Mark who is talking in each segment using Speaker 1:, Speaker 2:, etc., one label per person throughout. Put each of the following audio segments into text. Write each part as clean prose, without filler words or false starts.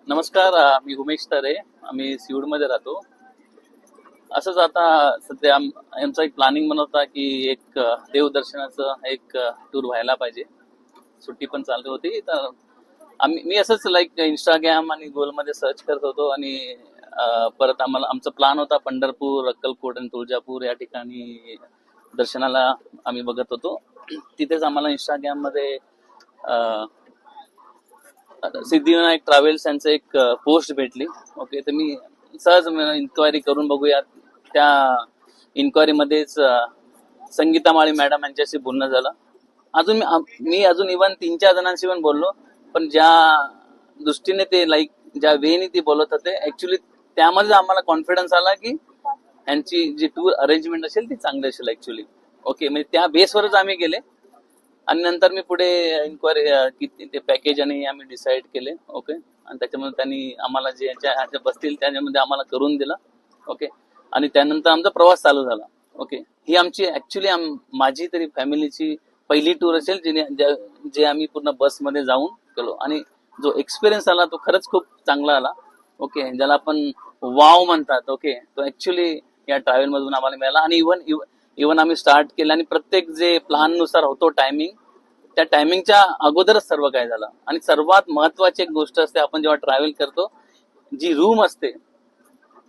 Speaker 1: नमस्कार, मी उमेश तरे. आम्ही सिऊडमध्ये राहतो. असंच आता सध्या आमचा एक प्लॅनिंग बनवता होता की एक देवदर्शनाचं एक टूर व्हायला पाहिजे. सुट्टी पण चालू होती, तर मी असंच लाईक इंस्टाग्राम आणि गुगलमध्ये सर्च करत होतो आणि परत आम्हाला आमचा प्लॅन होता पंढरपूर, अक्कलकोट आणि तुळजापूर या ठिकाणी दर्शनाला आम्ही बघत होतो. तिथेच आम्हाला इंस्टाग्राममध्ये सिद्धिविनायक ट्रॅव्हल्स यांचं एक पोस्ट भेटली. ओके, तर मी सहज इन्क्वायरी करून बघूया. त्या इन्क्वायरीमध्येच संगीता माळी मॅडम यांच्याशी बोलणं झालं. मी अजून इव्हन 3-4 जणांशी पण बोललो, पण ज्या दृष्टीने ते लाईक ज्या वेने ते बोलत होते ऍक्च्युली त्यामध्ये आम्हाला कॉन्फिडन्स आला की यांची जी टूर अरेंजमेंट असेल ती चांगली असेल ऍक्च्युली. ओके, म्हणजे त्या बेसवरच आम्ही गेले आणि नंतर मी पुढे इन्क्वायरी किती ते पॅकेज आणि आम्ही डिसाईड केले. ओके, आणि त्याच्यामध्ये त्यांनी आम्हाला जे ह्याच्या बसतील त्याच्यामध्ये आम्हाला करून दिला. ओके, आणि त्यानंतर आमचा प्रवास चालू झाला. ओके, ही आमची ऍक्च्युली माझी तरी फॅमिलीची पहिली टूर असेल जे आम्ही पूर्ण बसमध्ये जाऊन केलो आणि जो एक्सपिरियन्स आला तो खरंच खूप चांगला आला. ओके, ज्याला आपण वाव म्हणतात. ओके, तो ऍक्च्युली या ट्रॅव्हल मधून आम्हाला मिळाला. आणि इव्हन आम्ही स्टार्ट केलं आणि प्रत्येक जे प्लॅन नुसार होतो टायमिंग, त्या टायमिंगच्या अगोदरच सर्व काय झालं. आणि सर्वात महत्वाची एक गोष्ट असते, आपण जेव्हा ट्रॅव्हल करतो, जी रूम असते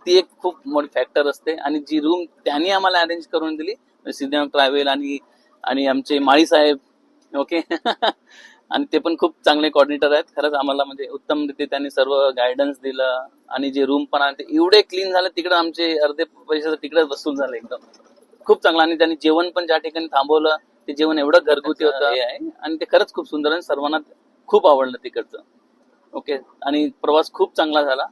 Speaker 1: ती एक खूप मोठी फॅक्टर असते. आणि जी रूम त्यांनी आम्हाला अरेंज करून दिली सिद्धिविनायक ट्रॅव्हल आणि आमचे माळी साहेब. ओके आणि ते पण खूप चांगले कोऑर्डिनेटर आहेत. खरंच आम्हाला म्हणजे उत्तम रीते त्यांनी सर्व गायडन्स दिलं. आणि जे रूम पण आहे ते एवढे क्लीन झाले, तिकडे आमचे अर्धे पैसे तिकडे वसूल झाले. एकदम खूप चांगलं. आणि त्यांनी जेवण पण ज्या ठिकाणी थांबवलं ते जेवण एवढं घरगुती होतं हे आहे आणि ते खरंच खूप सुंदर आणि सर्वांना खूप आवडलं तिकडचं. ओके, आणि प्रवास खूप चांगला झाला.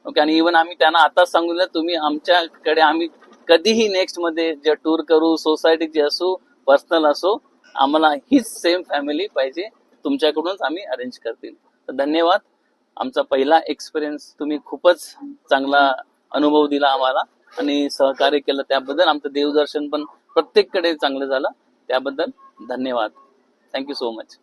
Speaker 1: ओके, आणि इव्हन आम्ही त्यांना आताच सांगून दिलं, तुम्ही आमच्याकडे आम्ही कधीही नेक्स्ट मध्ये जे टूर करू, सोसायटीची असो पर्सनल असो, आम्हाला हीच सेम फॅमिली पाहिजे, तुमच्याकडूनच आम्ही अरेंज करतील. तर धन्यवाद. आमचा पहिला एक्सपिरियन्स तुम्ही खूपच चांगला अनुभव दिला आम्हाला आणि सहकार्य केलं त्याबद्दल. आमचं देवदर्शन पण प्रत्येककडे चांगलं झालं त्याबद्दल धन्यवाद. Thank you so much.